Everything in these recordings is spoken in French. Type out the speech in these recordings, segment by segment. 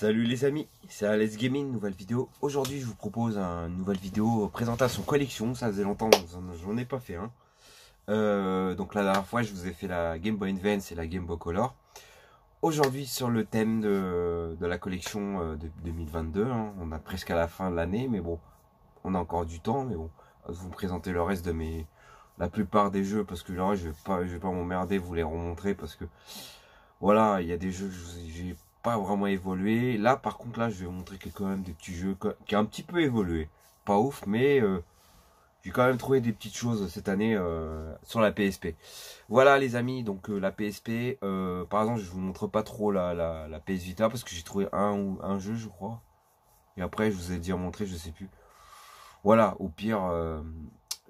Salut les amis, c'est Alex Gaming, nouvelle vidéo. Aujourd'hui je vous propose une nouvelle vidéo présentation collection, ça faisait longtemps, j'en ai pas fait un. Donc la dernière fois je vous ai fait la Game Boy Advance et la Game Boy Color. Aujourd'hui sur le thème de la collection de 2022, hein. On a presque à la fin de l'année, mais bon, on a encore du temps, mais bon, je vais vous présenter le reste de la plupart des jeux, parce que là je vais pas m'emmerder, vous les remontrer, parce que voilà, il y a des jeux que j'ai pas vraiment évolué. Là, par contre, là, je vais vous montrer quand même des petits jeux qui ont un petit peu évolué. Pas ouf, mais j'ai quand même trouvé des petites choses cette année sur la PSP. Voilà, les amis, donc la PSP, par exemple, je vous montre pas trop la PS Vita parce que j'ai trouvé un jeu, je crois. Et après, je vous ai déjà montré, je sais plus. Voilà, au pire,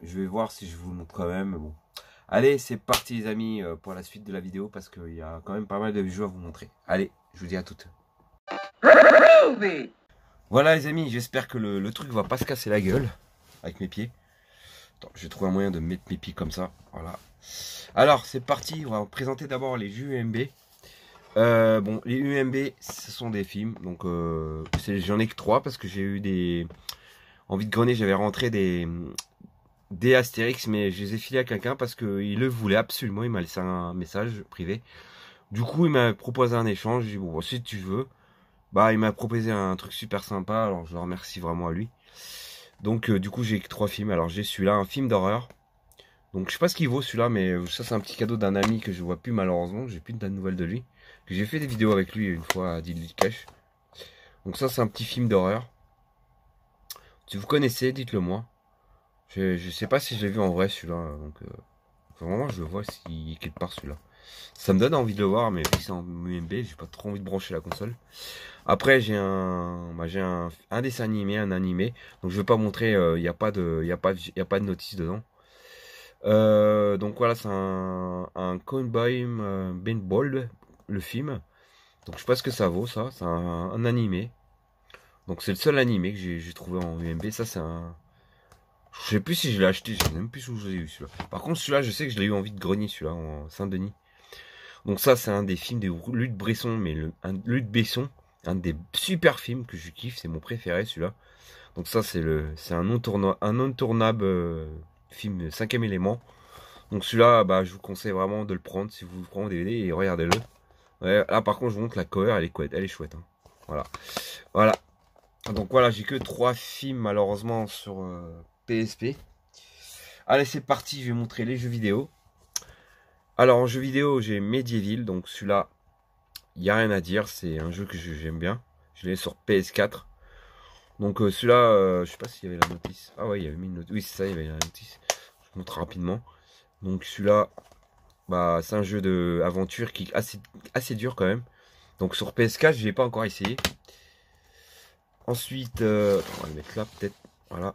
je vais voir si je vous le montre quand même. Bon. Allez, c'est parti les amis pour la suite de la vidéo parce qu'il y a quand même pas mal de jeux à vous montrer. Allez, je vous dis à toutes. Voilà les amis, j'espère que le truc va pas se casser la gueule avec mes pieds. Attends, je vais trouver un moyen de mettre mes pieds comme ça. Voilà. Alors, c'est parti, on va présenter d'abord les jeux UMB. Bon, les UMB, ce sont des films. Donc, j'en ai que 3 parce que j'ai eu des... En vide-grenier, j'avais rentré des Astérix, mais je les ai filés à quelqu'un parce qu'il le voulait absolument. Il m'a laissé un message privé. Du coup, il m'a proposé un échange. J'ai dit, bon, si tu veux. Bah, il m'a proposé un truc super sympa. Alors, je le remercie vraiment à lui. Donc, du coup, j'ai 3 films. Alors, j'ai celui-là, un film d'horreur. Donc, je sais pas ce qu'il vaut celui-là, mais ça, c'est un petit cadeau d'un ami que je vois plus malheureusement. J'ai plus de nouvelles de lui. Que j'ai fait des vidéos avec lui une fois à Dilly Cash. Donc, ça, c'est un petit film d'horreur. Si vous connaissez, dites-le moi. Je sais pas si je l'ai vu en vrai celui-là, donc vraiment je le vois s'il est quelque part celui-là. Ça me donne envie de le voir, mais vu c'est en UMB, j'ai pas trop envie de brancher la console. Après j'ai un dessin animé, un animé, donc je vais pas montrer, il y a pas de notice dedans. Donc voilà, c'est un Cowboy Bebop, le film. Donc je sais pas ce que ça vaut ça, c'est un animé. Donc c'est le seul animé que j'ai trouvé en UMB, ça c'est un... Je sais plus si je l'ai acheté, je sais même plus où je l'ai eu celui-là. Par contre celui-là je sais que je l'ai eu en vide-grenier celui-là en Saint-Denis. Donc ça c'est un des films de Luc Besson, mais Luc Besson, un des super films que je kiffe, c'est mon préféré celui-là. Donc ça c'est un intournable film 5e élément. Donc celui-là bah je vous conseille vraiment de le prendre si vous le prenez en DVD et regardez-le. Ouais, là par contre je vous montre la cover, elle est chouette. Hein. Voilà. Voilà. Donc voilà, j'ai que 3 films malheureusement sur PSP. Allez, c'est parti, je vais montrer les jeux vidéo. Alors, en jeu vidéo, j'ai Medieval. Donc, celui-là, il n'y a rien à dire. C'est un jeu que j'aime bien. Je l'ai sur PS4. Donc, celui-là, je sais pas s'il y avait la notice. Ah ouais, il y avait mis une notice. Oui, c'est ça, il y avait la notice. Je vous montre rapidement. Donc, celui-là, bah, c'est un jeu d'aventure qui est assez dur quand même. Donc, sur PS4, je ne l'ai pas encore essayé. Ensuite, on va le mettre là, peut-être. Voilà.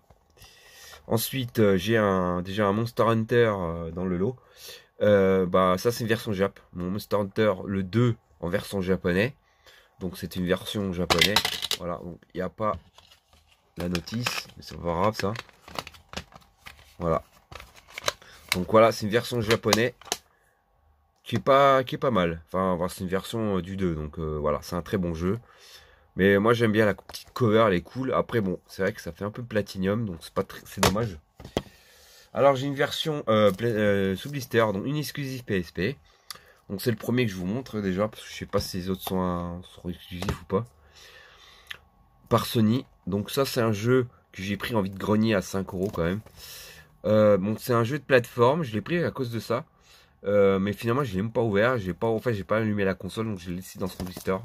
Ensuite, j'ai déjà un Monster Hunter dans le lot. Bah ça c'est une version Jap. Mon Monster Hunter le 2 en version japonais. Donc c'est une version japonais. Voilà, donc il n'y a pas la notice, mais c'est pas grave ça. Voilà. Donc voilà, c'est une version japonais qui est pas mal. Enfin, c'est une version du 2. Donc voilà, c'est un très bon jeu. Mais moi j'aime bien la petite cover, elle est cool. Après bon, c'est vrai que ça fait un peu platinum, donc c'est dommage. Alors j'ai une version sous blister, donc une exclusive PSP. Donc c'est le premier que je vous montre déjà, parce que je sais pas si les autres sont exclusifs ou pas. Par Sony. Donc ça c'est un jeu que j'ai pris en vide-grenier à 5 € quand même. Bon c'est un jeu de plateforme, je l'ai pris à cause de ça. Mais finalement je l'ai même pas ouvert, j'ai pas allumé la console, donc je l'ai laissé dans son blister.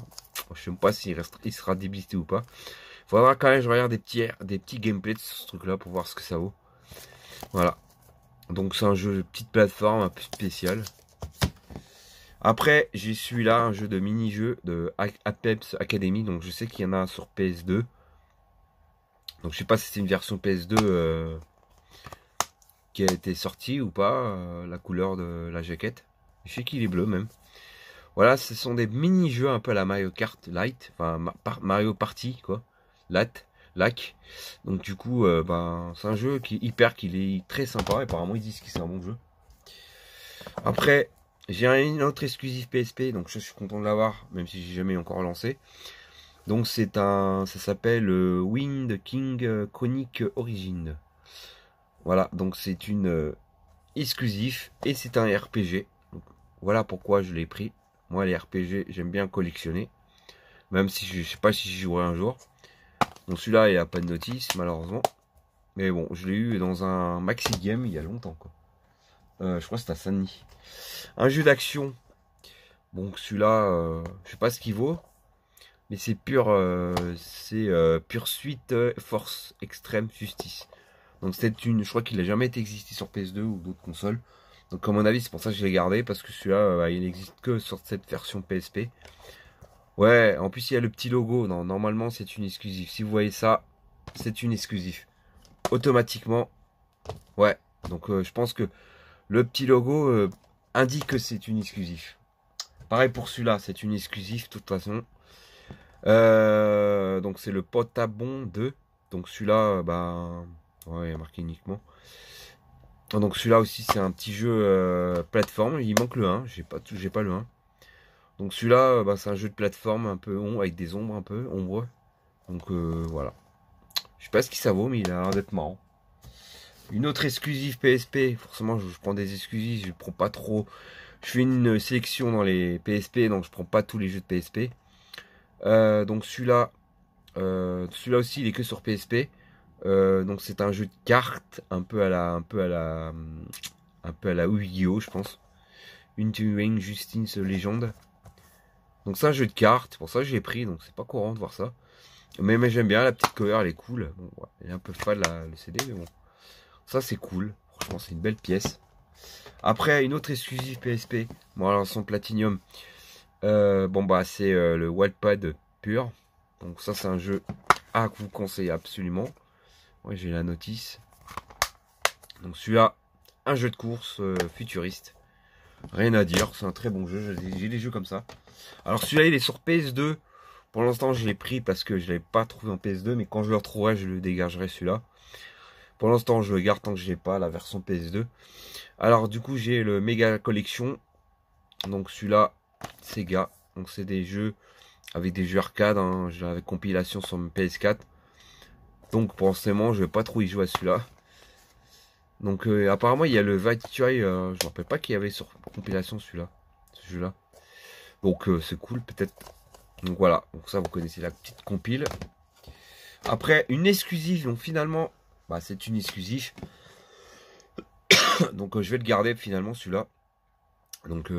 Je sais même pas s'il sera déblisté ou pas. Faudra quand même je regarde des petits gameplays de ce truc là pour voir ce que ça vaut. Voilà. Donc c'est un jeu de petite plateforme un peu spécial. Après j'ai celui-là, un jeu de mini-jeu de Apex Academy. Donc je sais qu'il y en a sur PS2. Donc je sais pas si c'est une version PS2 qui a été sortie ou pas. La couleur de la jaquette. Je sais qu'il est bleu même. Voilà, ce sont des mini-jeux un peu à la Mario Kart Light. Enfin Mario Party quoi. Lac. Donc du coup, ben, c'est un jeu qui est très sympa. Apparemment ils disent que c'est un bon jeu. Après, j'ai une autre exclusive PSP, donc je suis content de l'avoir, même si j'ai jamais encore lancé. Donc ça s'appelle Wind King Chronic Origin. Voilà, donc c'est une exclusif et c'est un RPG. Donc, voilà pourquoi je l'ai pris. Moi les RPG j'aime bien collectionner. Même si je sais pas si j'y jouerai un jour. Donc celui-là il a pas de notice malheureusement. Mais bon, je l'ai eu dans un maxi game il y a longtemps quoi. Je crois que c'était à Saint-Denis. Un jeu d'action. Bon celui-là, je sais pas ce qu'il vaut. Mais c'est Pursuit Force Extreme Justice. Donc je crois qu'il n'a jamais été existé sur PS2 ou d'autres consoles. Donc à mon avis c'est pour ça que je l'ai gardé. Parce que celui-là il n'existe que sur cette version PSP. Ouais, en plus il y a le petit logo. Non, normalement c'est une exclusive. Si vous voyez ça, c'est une exclusive. Automatiquement. Ouais, donc je pense que le petit logo indique que c'est une exclusive. Pareil pour celui-là, c'est une exclusive de toute façon. Donc c'est le Potabon 2. Donc celui-là, bah... Ouais, il y a marqué uniquement. Donc celui-là aussi c'est un petit jeu plateforme. Il manque le 1, j'ai pas le 1. Donc celui-là, bah, c'est un jeu de plateforme un peu avec des ombres un peu ombreux. Donc voilà. Je sais pas ce que ça vaut, mais il a l'air d'être marrant. Une autre exclusive PSP. Forcément, je prends des exclusives. Je prends pas trop. Je fais une sélection dans les PSP, donc je prends pas tous les jeux de PSP. Donc celui-là aussi, il est que sur PSP. Donc c'est un jeu de cartes, un peu à la Yu-Gi-Oh, je pense. Une Justice Légende. Donc c'est un jeu de cartes, c'est pour ça que j'ai pris, donc c'est pas courant de voir ça. Mais j'aime bien, la petite cover, elle est cool. Bon, ouais, elle est un peu fade le CD, mais bon. Ça c'est cool, franchement c'est une belle pièce. Après, une autre exclusive PSP, bon alors son Platinum. Bon bah c'est le Wildpad pur. Donc ça c'est un jeu à vous conseiller absolument. Ouais, j'ai la notice. Donc celui-là, un jeu de course futuriste. Rien à dire, c'est un très bon jeu. J'ai des jeux comme ça. Alors celui-là, il est sur PS2. Pour l'instant, je l'ai pris parce que je ne l'avais pas trouvé en PS2. Mais quand je le retrouverai, je le dégagerai celui-là. Pour l'instant, je le garde tant que je n'ai pas la version PS2. Alors du coup, j'ai le Mega Collection. Donc celui-là, Sega. Donc c'est des jeux avec des jeux arcade. Hein, avec compilation sur PS4. Donc pour l'instant, je vais pas trop y jouer à celui-là. Donc apparemment il y a le Vatuai, je me rappelle pas qu'il y avait sur compilation celui-là, ce jeu-là. Donc c'est cool peut-être. Donc voilà, donc ça vous connaissez la petite compile. Après une exclusive, donc finalement, bah c'est une exclusive. Donc je vais le garder finalement celui-là. Donc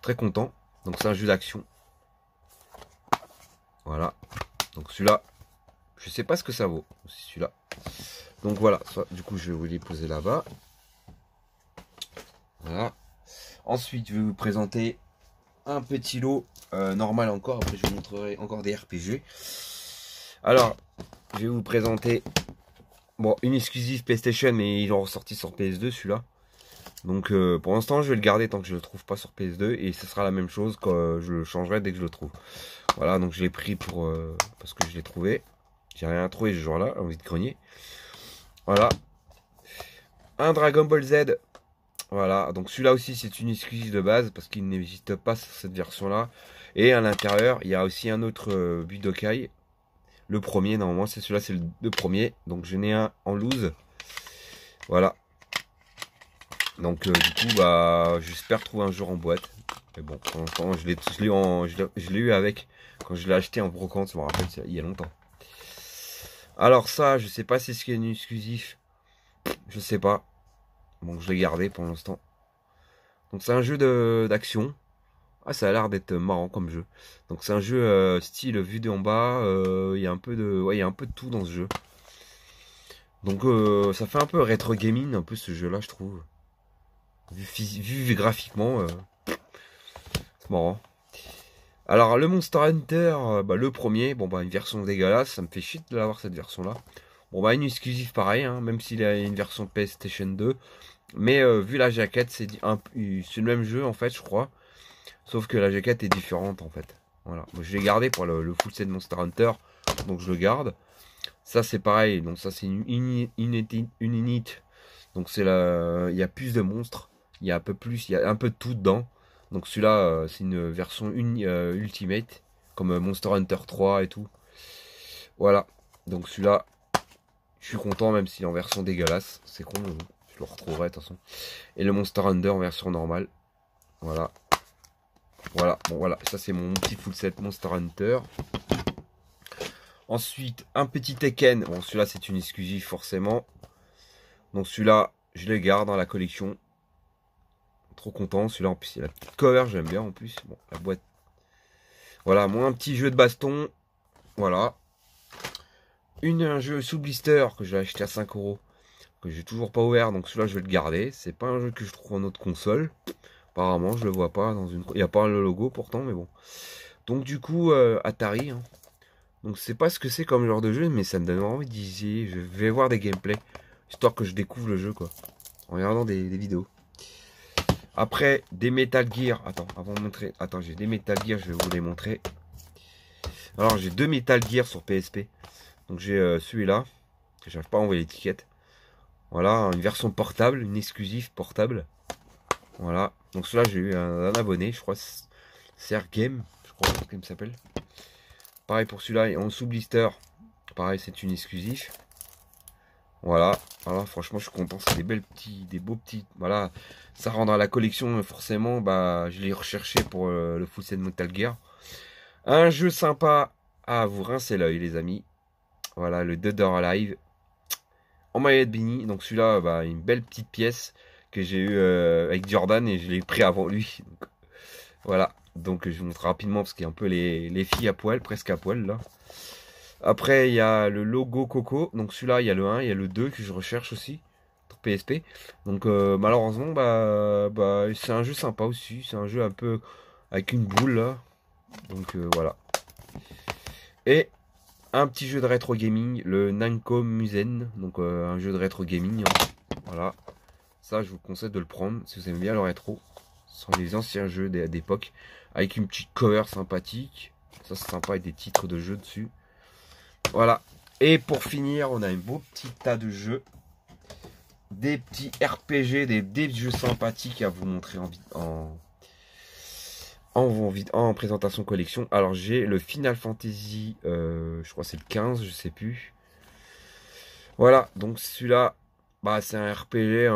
très content. Donc c'est un jeu d'action. Voilà. Donc celui-là, je sais pas ce que ça vaut. Celui-là. Donc voilà, du coup je vais vous les poser là-bas. Voilà. Ensuite, je vais vous présenter un petit lot normal encore. Après, je vous montrerai encore des RPG. Alors, je vais vous présenter bon, une exclusive PlayStation, mais ils l'ont ressorti sur PS2 celui-là. Donc, pour l'instant, je vais le garder tant que je le trouve pas sur PS2. Et ce sera la même chose quand je le changerai dès que je le trouve. Voilà, donc je l'ai pris parce que je l'ai trouvé. J'ai rien trouvé ce jour-là, envie de grogner. Voilà. Un Dragon Ball Z. Voilà, donc celui-là aussi c'est une exclusive de base parce qu'il n'existe pas sur cette version-là. Et à l'intérieur, il y a aussi un autre Budokai. Le premier, normalement, c'est celui-là, c'est le premier. Donc j'en ai un en loose. Voilà. Donc du coup, bah, j'espère trouver un jour en boîte. Mais bon, pour l'instant, je l'ai eu avec quand je l'ai acheté en brocante, je me rappelle, il y a longtemps. Alors ça, je sais pas si c'est une exclusive. Je sais pas. Bon, je l'ai gardé pour l'instant. Donc c'est un jeu d'action. Ah, ça a l'air d'être marrant comme jeu. Donc c'est un jeu style vue d'en bas. Il y a un peu il y a un peu de tout dans ce jeu. Donc ça fait un peu rétro gaming, un peu ce jeu-là, je trouve. Vu graphiquement, c'est marrant. Alors le Monster Hunter, bah, le premier, bon bah une version dégueulasse, ça me fait chier de l'avoir cette version-là. Bon bah une exclusive pareil, hein, même s'il a une version PlayStation 2. Mais vu la jaquette, c'est le même jeu en fait, je crois. Sauf que la jaquette est différente en fait. Voilà. Moi, je l'ai gardé pour le full set Monster Hunter. Donc je le garde. Ça c'est pareil. Donc ça c'est une unit. Donc c'est il y a plus de monstres. Il y a un peu plus. Il y a un peu de tout dedans. Donc celui-là c'est une version ultimate. comme Monster Hunter 3 et tout. Voilà, donc celui-là, je suis content même s'il est en version dégueulasse. C'est con, mais bon, je le retrouverai de toute façon. Et le Monster Hunter en version normale. Voilà. Voilà, bon voilà, ça c'est mon petit full set Monster Hunter. Ensuite, un petit Tekken. Bon, celui-là c'est une exclusive forcément. Donc celui-là, je le garde dans la collection. Trop content, celui-là en plus il y a la petite cover, j'aime bien en plus. Bon, la boîte. Voilà, moi un petit jeu de baston. Voilà. Un jeu sous blister que j'ai acheté à 5 €. Que j'ai toujours pas ouvert, donc celui-là je vais le garder. C'est pas un jeu que je trouve en autre console. Apparemment, je le vois pas dans une. Il n'y a pas le logo pourtant, mais bon. Donc du coup, Atari. Hein. Donc je sais pas ce que c'est comme genre de jeu, mais ça me donne envie d'y essayer. Je vais voir des gameplays, histoire que je découvre le jeu quoi. En regardant des vidéos. Après, des Metal Gear. Attends, avant de montrer. Attends, j'ai des Metal Gear, je vais vous les montrer. Alors j'ai 2 Metal Gear sur PSP. Donc j'ai celui-là, que j'arrive pas à envoyer l'étiquette. Voilà, une version portable, une exclusive portable. Voilà. Donc celui-là, j'ai eu un abonné, je crois. Sergame, je crois qu'il me s'appelle. Pareil pour celui-là, et en sous blister. Pareil, c'est une exclusive. Voilà. Alors franchement, je suis content. C'est des beaux petits. Voilà. Ça rendra la collection, forcément. Bah, je l'ai recherché pour le full set Metal Gear. Un jeu sympa à vous rincer l'œil, les amis. Voilà, le Dead or Alive. En maillot de Bini. Donc celui-là, bah, une belle petite pièce que j'ai eu avec Jordan et je l'ai pris avant lui. Donc, voilà. Donc je vous montre rapidement parce qu'il y a un peu les filles à poil, presque à poil là. Après il y a le logo Coco. Donc celui-là, il y a le 1, il y a le 2 que je recherche aussi. Pour PSP. Donc malheureusement, bah c'est un jeu sympa aussi. C'est un jeu un peu avec une boule là. Donc voilà. Et un petit jeu de rétro gaming, le Namco Musen, donc un jeu de rétro gaming. Hein. Voilà, ça je vous conseille de le prendre si vous aimez bien le rétro. Ce sont les anciens jeux d'époque, avec une petite cover sympathique. Ça c'est sympa avec des titres de jeux dessus. Voilà. Et pour finir, on a un beau petit tas de jeux, des petits RPG, des jeux sympathiques à vous montrer en présentation collection. Alors j'ai le Final Fantasy, je crois que c'est le 15, je sais plus. Voilà, donc celui-là, bah, c'est un RPG,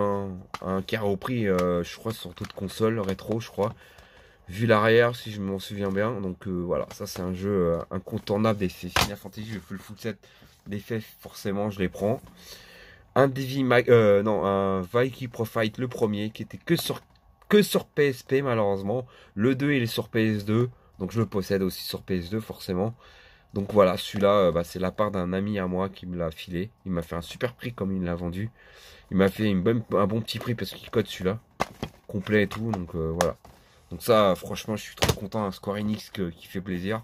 qui a repris, je crois, sur toute console rétro, je crois. Vu l'arrière, si je m'en souviens bien. Donc voilà, ça c'est un jeu incontournable des Final Fantasy. Je fais le full set des faits, forcément, je les prends. Un un Valkyrie Profile, le premier, qui était que sur PSP malheureusement. Le 2 il est sur PS2, donc je le possède aussi sur PS2 forcément. Donc voilà, celui-là, bah, c'est la part d'un ami à moi qui me l'a filé. Il m'a fait un super prix comme il l'a vendu. Il m'a fait un bon petit prix parce qu'il code celui-là, complet et tout, donc voilà. Donc ça, franchement, je suis trop content, un Square Enix qui fait plaisir.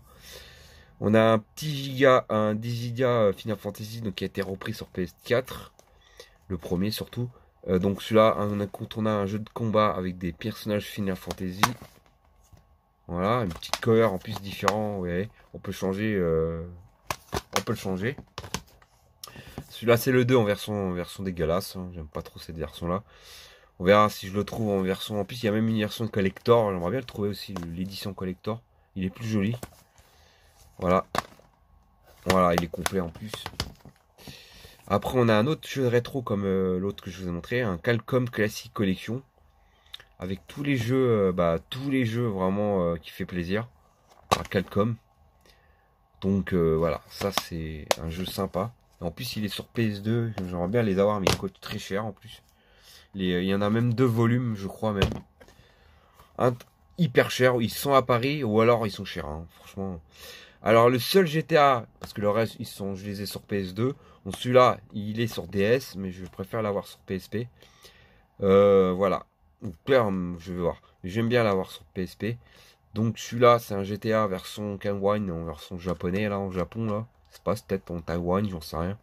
On a un petit giga, un 10 giga Final Fantasy donc, qui a été repris sur PS4, le premier surtout. Donc celui-là, quand on a un jeu de combat avec des personnages Final Fantasy, voilà, une petite cover en plus différent, ouais, on peut changer, on peut le changer. Celui-là c'est le 2 en version dégueulasse, hein. J'aime pas trop cette version-là. On verra si je le trouve en version, en plus il y a même une version collector, j'aimerais bien le trouver aussi, l'édition collector, il est plus joli. Voilà, voilà, il est complet en plus. Après, on a un autre jeu de rétro comme l'autre que je vous ai montré, un Capcom Classic Collection. Avec tous les jeux, vraiment qui fait plaisir. Par Capcom. Donc voilà, ça c'est un jeu sympa. Et en plus, il est sur PS2. J'aimerais bien les avoir, mais il coûte très cher en plus. Il y en a même 2 volumes, je crois même. Hyper cher. Ils sont à Paris ou alors ils sont chers, hein, franchement. Alors le seul GTA, parce que le reste je les ai sur PS2. Bon, celui-là, il est sur DS, mais je préfère l'avoir sur PSP. Voilà. Je vais voir. J'aime bien l'avoir sur PSP. Donc celui-là, c'est un GTA version Kanwan, en version japonais, là, en Japon, là. C'est pas peut-être en Taïwan, j'en sais rien.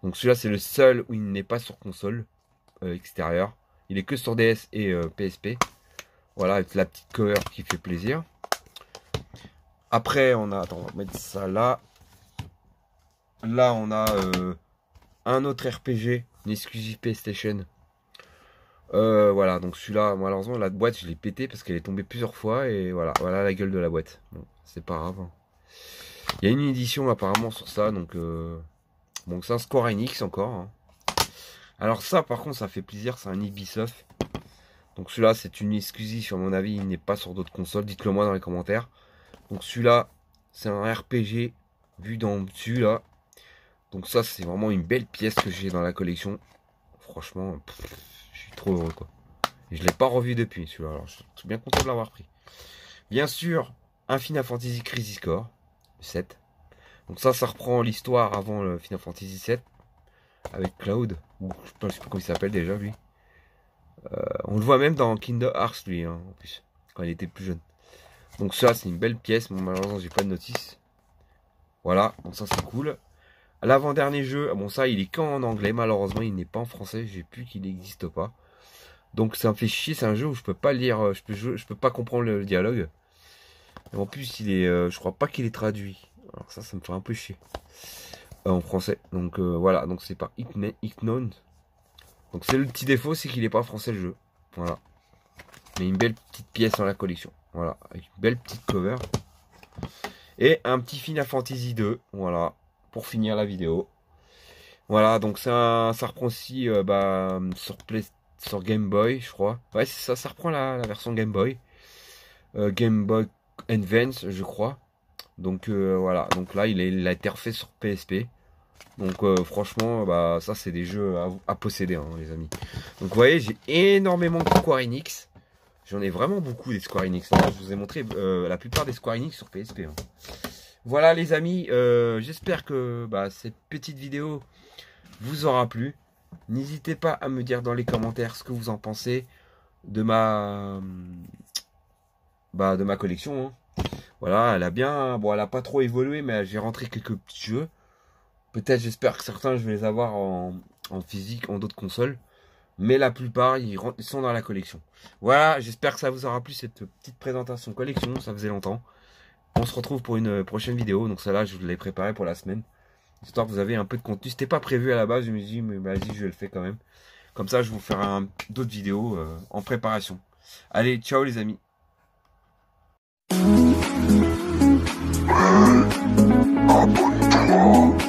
Donc celui-là, c'est le seul où il n'est pas sur console extérieure. Il est que sur DS et PSP. Voilà, avec la petite cover qui fait plaisir. Après, on a... Attends, on va mettre ça là. Là, on a un autre RPG, une exclusive PlayStation. Voilà, donc celui-là, malheureusement, la boîte, je l'ai pété parce qu'elle est tombée plusieurs fois. Et voilà, voilà la gueule de la boîte. Bon, c'est pas grave. Hein. Il y a une édition apparemment sur ça, donc bon, c'est un Square Enix encore. Hein. Alors ça, par contre, ça fait plaisir, c'est un Ubisoft. Donc celui-là, c'est une exclusive, sur mon avis, il n'est pas sur d'autres consoles. Dites-le moi dans les commentaires. Donc celui-là, c'est un RPG vu d'en dessus là. Donc ça, c'est vraiment une belle pièce que j'ai dans la collection. Franchement, je suis trop heureux quoi. Et je l'ai pas revu depuis celui-là. Alors je suis bien content de l'avoir pris. Bien sûr, un Final Fantasy Crisis Core 7. Donc ça reprend l'histoire avant le Final Fantasy 7 avec Cloud. Ou je sais pas comment il s'appelle déjà lui. On le voit même dans Kingdom Hearts lui, hein, en plus, quand il était plus jeune. Donc ça, c'est une belle pièce. Bon, malheureusement, j'ai pas de notice. Voilà, donc ça c'est cool. L'avant-dernier jeu, bon ça, il est qu'en anglais. Malheureusement, il n'est pas en français. J'ai pu qu'il n'existe pas. Donc ça me fait chier. C'est un jeu où je peux pas lire, je peux pas comprendre le dialogue. Et en plus, il est, je crois pas qu'il est traduit. Alors ça me fait un peu chier en français. Donc voilà, donc c'est par Icknon. Donc c'est le petit défaut, c'est qu'il n'est pas français le jeu. Voilà. Mais une belle petite pièce dans la collection. Voilà, avec une belle petite cover. Et un petit Final Fantasy 2. Voilà, pour finir la vidéo. Voilà, donc ça reprend aussi sur Game Boy, je crois. Ouais, c'est ça reprend la version Game Boy. Game Boy Advance, je crois. Donc voilà, donc là il a été refait sur PSP. Donc franchement, bah ça c'est des jeux à posséder, hein, les amis. Donc vous voyez, j'ai énormément de Square Enix. J'en ai vraiment beaucoup des Square Enix. Là, je vous ai montré la plupart des Square Enix sur PSP. Hein. Voilà les amis, j'espère que cette petite vidéo vous aura plu. N'hésitez pas à me dire dans les commentaires ce que vous en pensez de ma collection. Hein. Voilà, elle a bien, bon, elle a pas trop évolué, mais j'ai rentré quelques petits jeux. Peut-être, j'espère que certains, je vais les avoir en physique, en d'autres consoles. Mais la plupart, ils sont dans la collection. Voilà, j'espère que ça vous aura plu, cette petite présentation collection. Ça faisait longtemps. On se retrouve pour une prochaine vidéo. Donc celle-là, je vous l'ai préparée pour la semaine. Histoire que vous avez un peu de contenu. C'était pas prévu à la base, je me suis dit, mais vas-y, je le fais quand même. Comme ça, je vous ferai d'autres vidéos en préparation. Allez, ciao les amis. Abonne-toi.